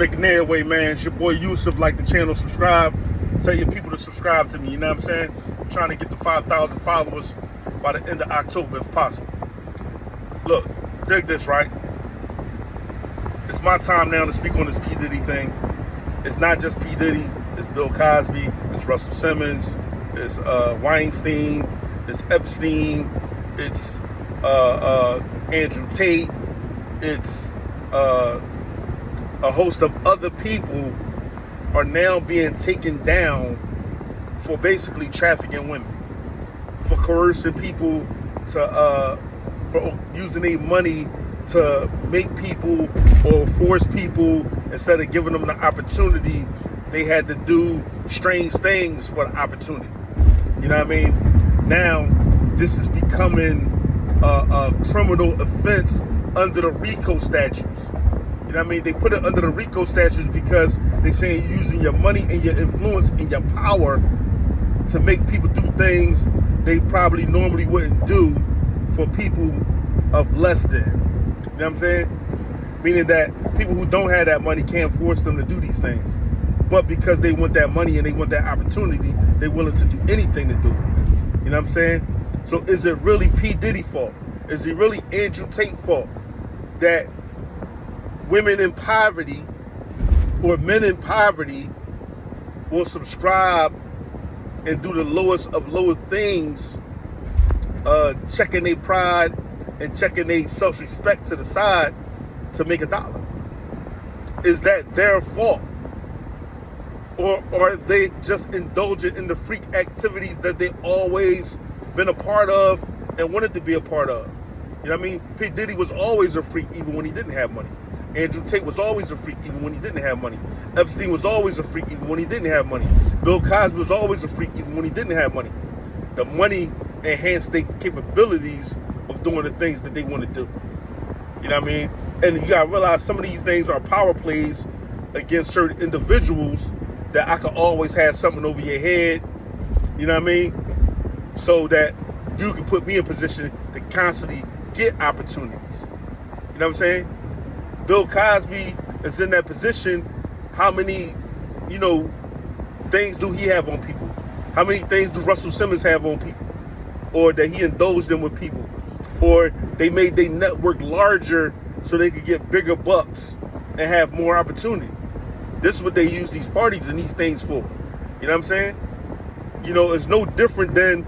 McNair way, man. It's your boy Yusuf. Like the channel, subscribe. Tell your people to subscribe to me. You know what I'm saying? I'm trying to get to 5,000 followers by the end of October, if possible. Look, dig this, right? It's my time now to speak on this P. Diddy thing. It's not just P. Diddy. It's Bill Cosby. It's Russell Simmons. It's Weinstein. It's Epstein. It's Andrew Tate. It's a host of other people are now being taken down for basically trafficking women, for coercing people to for using their money to make people or force people, instead of giving them the opportunity, they had to do strange things for the opportunity. You know what I mean? Now this is becoming a criminal offense under the RICO statutes. You know what I mean? They put it under the RICO statutes because they're saying you're using your money and your influence and your power to make people do things they probably normally wouldn't do for people of less than. You know what I'm saying? Meaning that people who don't have that money can't force them to do these things. But because they want that money and they want that opportunity, they're willing to do anything to do it. You know what I'm saying? So is it really P. Diddy fault? Is it really Andrew Tate fault that women in poverty or men in poverty will subscribe and do the lowest of lower things, checking their pride and checking their self-respect to the side to make $1? Is that their fault? Or are they just indulging in the freak activities that they always been a part of and wanted to be a part of? You know what I mean? P. Diddy was always a freak even when he didn't have money. Andrew Tate was always a freak even when he didn't have money. Epstein was always a freak even when he didn't have money. Bill Cosby was always a freak even when he didn't have money. The money enhanced their capabilities of doing the things that they want to do. You know what I mean? And you gotta realize some of these things are power plays against certain individuals that I could always have something over your head, you know what I mean? So that you can put me in position to constantly get opportunities. You know what I'm saying? Bill Cosby is in that position. How many, things do he have on people? How many things do Russell Simmons have on people? Or that he indulged them with people? Or they made their network larger so they could get bigger bucks and have more opportunity. This is what they use these parties and these things for. You know what I'm saying? It's no different than,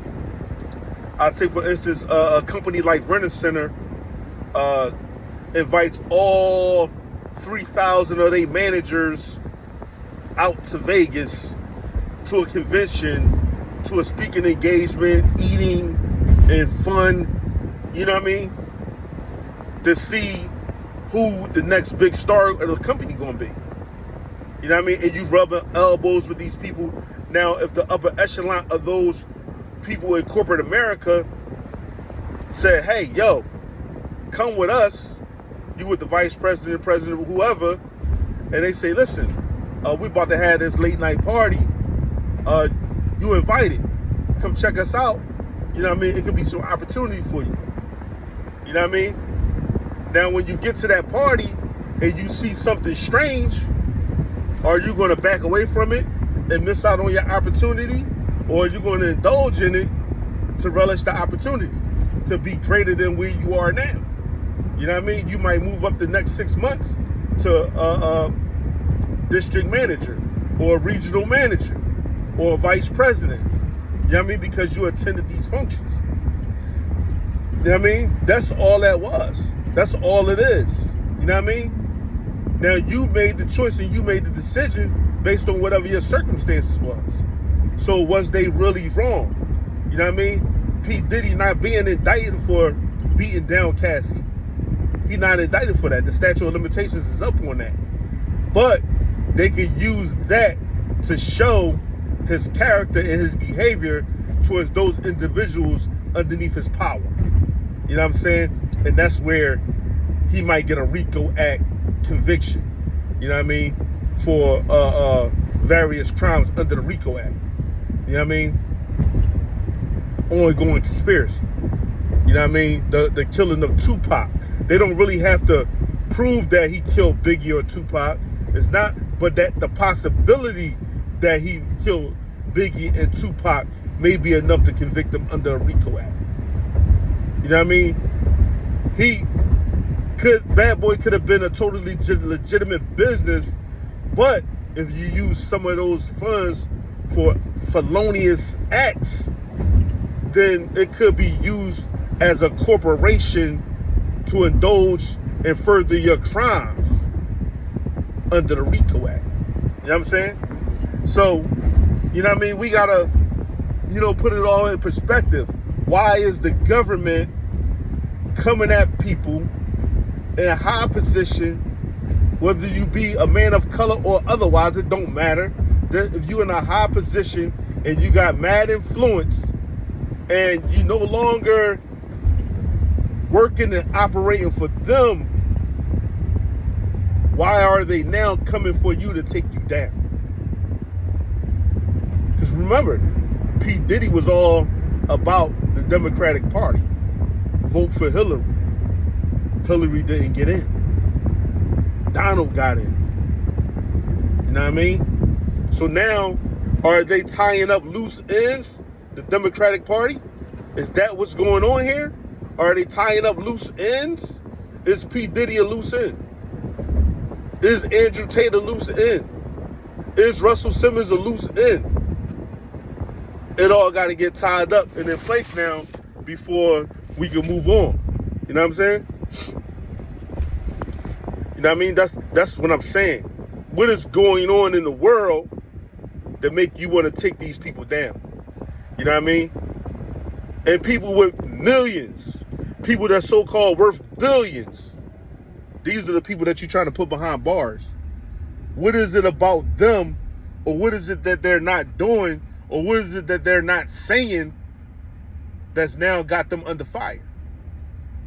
I'd say, for instance, a company like Rent-A-Center invites all 3,000 of their managers out to Vegas to a convention, to a speaking engagement, eating and fun, you know what I mean? To see who the next big star of the company gonna be. You know what I mean? And you rubbing elbows with these people. Now, if the upper echelon of those people in corporate America said, hey, yo, come with us, you with the vice president, president, whoever, and they say, listen, we about to have this late night party. You invited. Come check us out. You know what I mean? It could be some opportunity for you. You know what I mean? Now, when you get to that party and you see something strange, are you going to back away from it and miss out on your opportunity? Or are you going to indulge in it to relish the opportunity to be greater than where you are now? You know what I mean? You might move up the next 6 months to district manager or regional manager or vice president. You know what I mean? Because you attended these functions. You know what I mean? That's all that was. That's all it is. You know what I mean? Now, you made the choice and you made the decision based on whatever your circumstances was. So was they really wrong? You know what I mean? P. Diddy not being indicted for beating down Cassie. He's not indicted for that. The statute of limitations is up on that. But they could use that to show his character and his behavior towards those individuals underneath his power. You know what I'm saying? And that's where he might get a RICO Act conviction, you know what I mean, for various crimes under the RICO Act. You know what I mean? Ongoing conspiracy. You know what I mean? The killing of Tupac. They don't really have to prove that he killed Biggie or Tupac. It's not, but that the possibility that he killed Biggie and Tupac may be enough to convict him under a RICO Act. You know what I mean? Bad Boy could have been a totally legitimate business, but if you use some of those funds for felonious acts, then it could be used as a corporation to indulge and further your crimes under the RICO Act. You know what I'm saying? So, you know what I mean? We gotta, put it all in perspective. Why is the government coming at people in a high position, whether you be a man of color or otherwise, it don't matter. If you're in a high position and you got mad influence and you no longer working and operating for them, why are they now coming for you to take you down? Because remember, P. Diddy was all about the Democratic Party. Vote for Hillary. Hillary didn't get in. Donald got in. You know what I mean? So now, are they tying up loose ends? The Democratic Party? Is that what's going on here? Are they tying up loose ends? Is P. Diddy a loose end? Is Andrew Tate a loose end? Is Russell Simmons a loose end? It all got to get tied up and in place now before we can move on. You know what I'm saying? You know what I mean? That's what I'm saying. What is going on in the world that make you want to take these people down? You know what I mean? And people with millions, people that's so-called worth billions, these are the people that you're trying to put behind bars. What is it about them, or what is it that they're not doing, or what is it that they're not saying that's now got them under fire?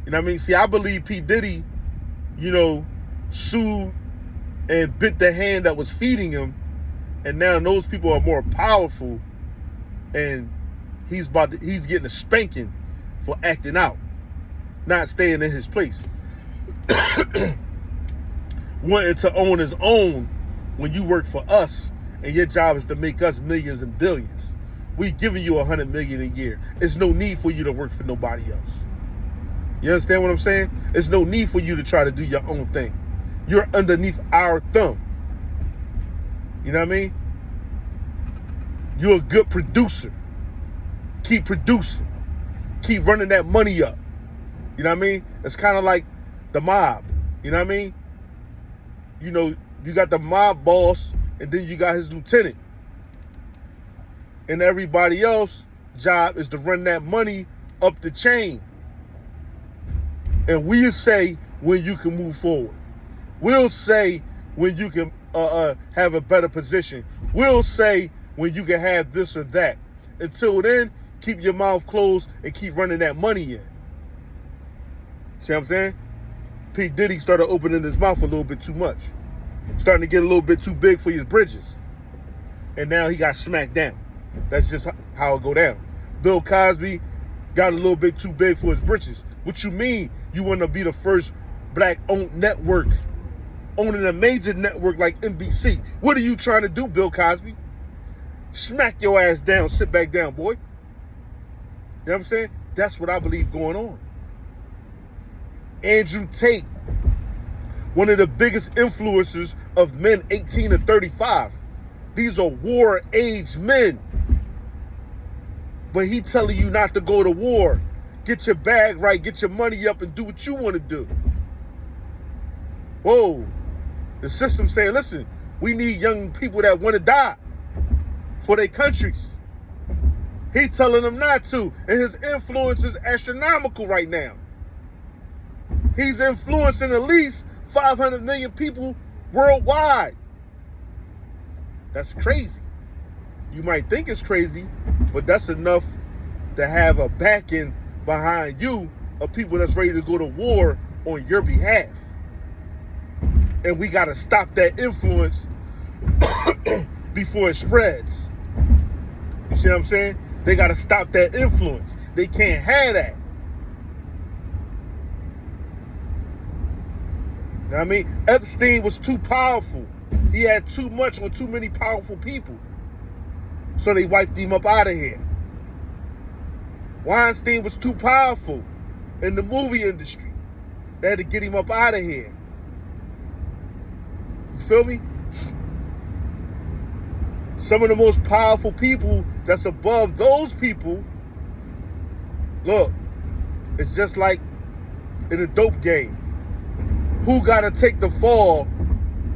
You know what I mean? See, I believe P. Diddy, sued and bit the hand that was feeding him, and now those people are more powerful, and he's getting a spanking for acting out, not staying in his place. Wanting to own his own when you work for us and your job is to make us millions and billions. We giving you $100 million a year. There's no need for you to work for nobody else. You understand what I'm saying? There's no need for you to try to do your own thing. You're underneath our thumb. You know what I mean? You're a good producer. Keep producing. Keep running that money up. You know what I mean? It's kind of like the mob. You know what I mean? You got the mob boss, and then you got his lieutenant. And everybody else's job is to run that money up the chain. And we'll say when you can move forward. We'll say when you can have a better position. We'll say when you can have this or that. Until then, keep your mouth closed and keep running that money in. See what I'm saying? P. Diddy started opening his mouth a little bit too much. Starting to get a little bit too big for his bridges. And now he got smacked down. That's just how it go down. Bill Cosby got a little bit too big for his britches. What you mean you want to be the first black-owned network, owning a major network like NBC? What are you trying to do, Bill Cosby? Smack your ass down, sit back down, boy. You know what I'm saying? That's what I believe going on. Andrew Tate, one of the biggest influencers of men 18 to 35. These are war-age men. But he telling you not to go to war. Get your bag right, get your money up, and do what you want to do. Whoa. The system saying, listen, we need young people that want to die for their countries. He telling them not to, and his influence is astronomical right now. He's influencing at least 500 million people worldwide. That's crazy. You might think it's crazy, but that's enough to have a backing behind you of people that's ready to go to war on your behalf. And we got to stop that influence before it spreads. You see what I'm saying? They got to stop that influence. They can't have that. You know what I mean? Epstein was too powerful. He had too much on too many powerful people. So they wiped him up out of here. Weinstein was too powerful in the movie industry. They had to get him up out of here. You feel me? Some of the most powerful people that's above those people, look, it's just like in a dope game. Who gotta take the fall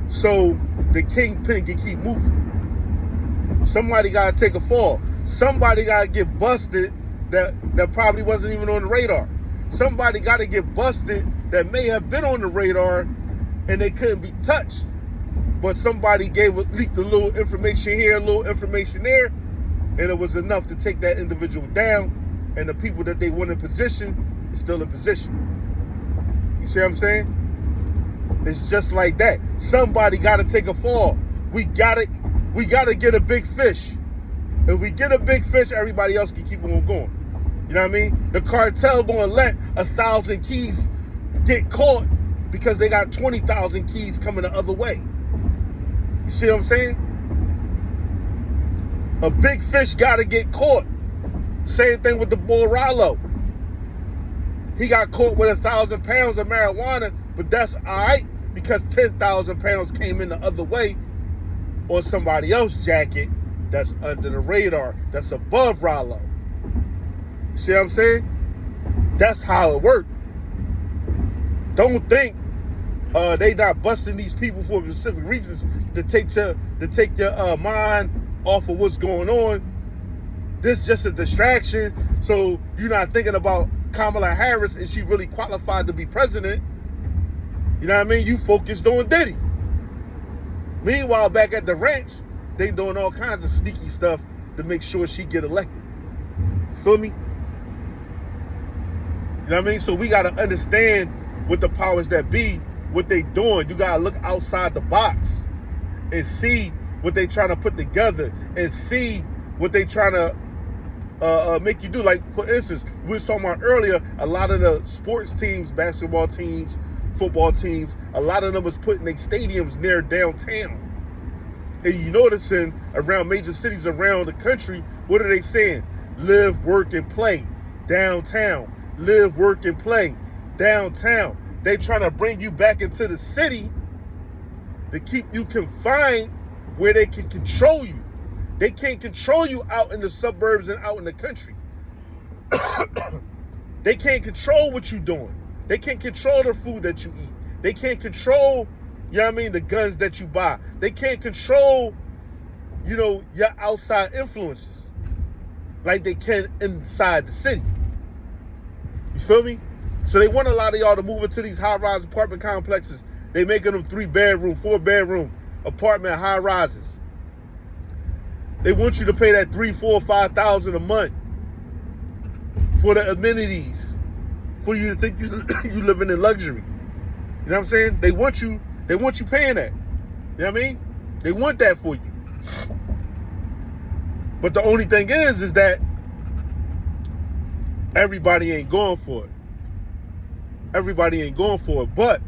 so the kingpin can keep moving? Somebody gotta take a fall. Somebody gotta get busted that probably wasn't even on the radar. Somebody gotta get busted that may have been on the radar and they couldn't be touched. But somebody leaked a little information here, a little information there, and it was enough to take that individual down, and the people that they want in position is still in position. You see what I'm saying? It's just like that. Somebody gotta take a fall. We gotta get a big fish. If we get a big fish, everybody else can keep on going. You know what I mean? The cartel gonna let 1,000 keys get caught because they got 20,000 keys coming the other way. You see what I'm saying? A big fish gotta get caught. Same thing with the boy Rollo. He got caught with 1,000 pounds of marijuana, but that's all right because 10,000 pounds came in the other way on somebody else's jacket that's under the radar, that's above Rollo. See what I'm saying? That's how it worked. Don't think they not busting these people for specific reasons to take your mind off of what's going on. This is just a distraction, so you're not thinking about Kamala Harris. Is she really qualified to be president? You know what I mean? You focused on Diddy. Meanwhile, back at the ranch, they doing all kinds of sneaky stuff to make sure she get elected. You feel me? You know what I mean? So we got to understand what the powers that be, what they doing. You got to look outside the box and see what they trying to put together and see what they trying to make you do. Like, for instance, we was talking about earlier, a lot of the sports teams, basketball teams, football teams, a lot of them was putting their stadiums near downtown. And you noticing around major cities around the country, what are they saying? Live, work, and play downtown. Live, work, and play downtown. They trying to bring you back into the city to keep you confined where they can control you. They can't control you out in the suburbs and out in the country. They can't control what you're doing. They can't control the food that you eat. They can't control, you know what I mean, the guns that you buy. They can't control, you know, your outside influences like they can inside the city. You feel me? So they want a lot of y'all to move into these high-rise apartment complexes. They making them 3-bedroom, 4-bedroom apartment high-rises. They want you to pay that $3,000, $4,000, $5,000 a month for the amenities, for you to think you living in luxury. You know what I'm saying? They want you paying that. You know what I mean? They want that for you. But the only thing is that everybody ain't going for it. Everybody ain't going for it. But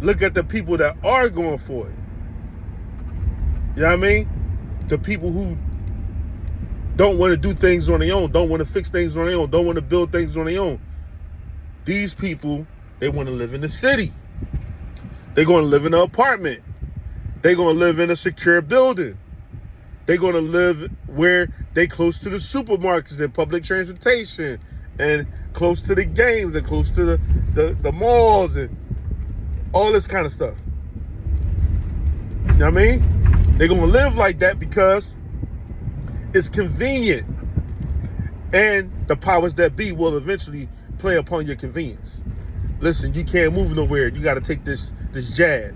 look at the people that are going for it. You know what I mean? The people who don't want to do things on their own, don't want to fix things on their own, don't want to build things on their own. These people, they want to live in the city. They're going to live in an apartment. They're going to live in a secure building. They're going to live where they close to the supermarkets and public transportation and close to the games and close to the malls and all this kind of stuff. You know what I mean? They're going to live like that because it's convenient. And the powers that be will eventually play upon your convenience. Listen, you can't move nowhere. You got to take this jab.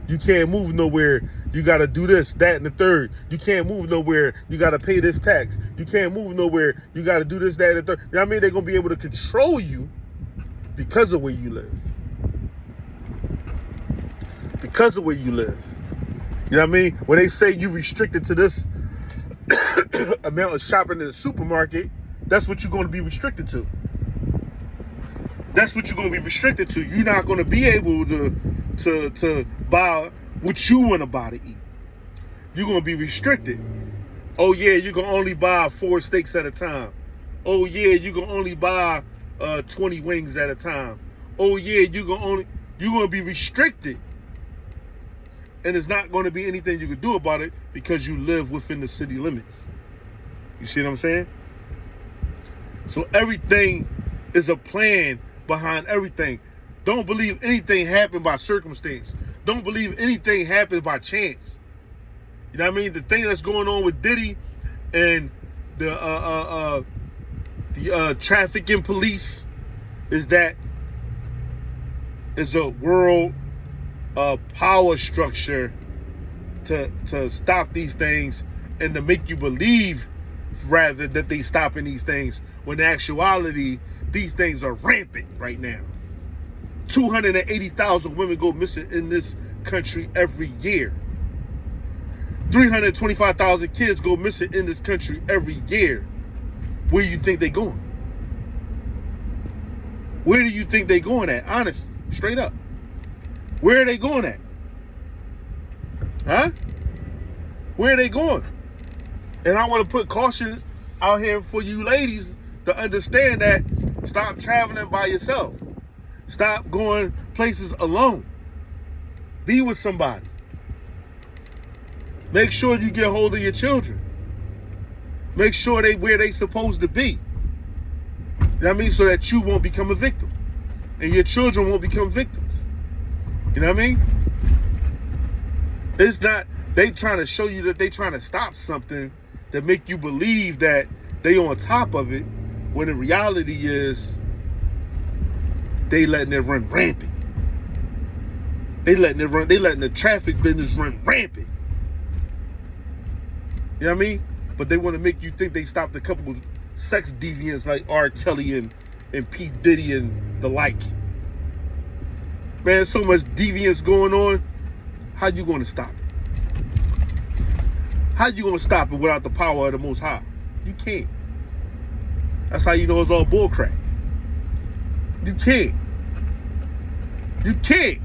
You can't move nowhere. You got to do this, that, and the third. You can't move nowhere. You got to pay this tax. You can't move nowhere. You got to do this, that, and the third. You know what I mean? They're going to be able to control you because of where you live. Because of where you live. You know what I mean? When they say you restricted to this amount of shopping in the supermarket, that's what you're going to be restricted to. That's what you're going to be restricted to. You're not going to be able to buy what you want to buy to eat. You're going to be restricted. Oh, yeah, you can only buy 4 steaks at a time. Oh, yeah, you can only buy 20 wings at a time. Oh, yeah, you're going to be restricted. And there's not going to be anything you can do about it because you live within the city limits. You see what I'm saying? So everything is a plan behind everything. Don't believe anything happened by circumstance. Don't believe anything happened by chance. You know what I mean? The thing that's going on with Diddy and the trafficking police is that it's a world power structure to stop these things and to make you believe rather that they stopping these things, when in actuality these things are rampant right now. 280,000 women go missing in this country every year. 325,000 kids go missing in this country every year. Where do you think they going? Where do you think they going at? Honestly, straight up. Where are they going at? Huh? Where are they going? And I want to put caution out here for you ladies to understand that stop traveling by yourself. Stop going places alone. Be with somebody. Make sure you get hold of your children. Make sure they where they supposed to be. You know what I mean? So that you won't become a victim. And your children won't become victims. You know what I mean? It's not, they trying to show you that they trying to stop something that make you believe that they on top of it, when the reality is they letting it run rampant. They letting the traffic business run rampant. You know what I mean? But they want to make you think they stopped a couple of sex deviants like R. Kelly and P. Diddy and the like. Man, so much deviance going on. How you going to stop it? How you going to stop it without the power of the Most High? You can't. That's how you know it's all bullcrap. You can't. You can't.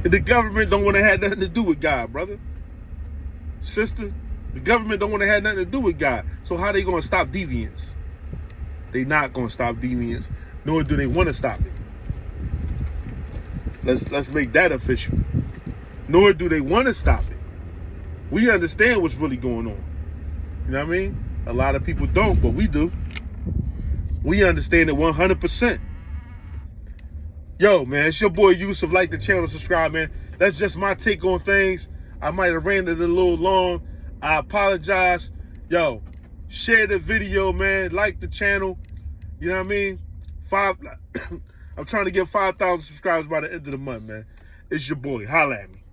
And the government don't want to have nothing to do with God, brother. Sister, the government don't want to have nothing to do with God. So how they going to stop deviance? They not going to stop deviance, nor do they want to stop it. Let's make that official. Nor do they want to stop it. We understand what's really going on. You know what I mean? A lot of people don't, but we do. We understand it 100%. Yo, man, it's your boy Yusuf. Like the channel, subscribe, man. That's just my take on things. I might have ran it a little long. I apologize. Yo, share the video, man. Like the channel. You know what I mean? I'm trying to get 5,000 subscribers by the end of the month, man. It's your boy. Holla at me.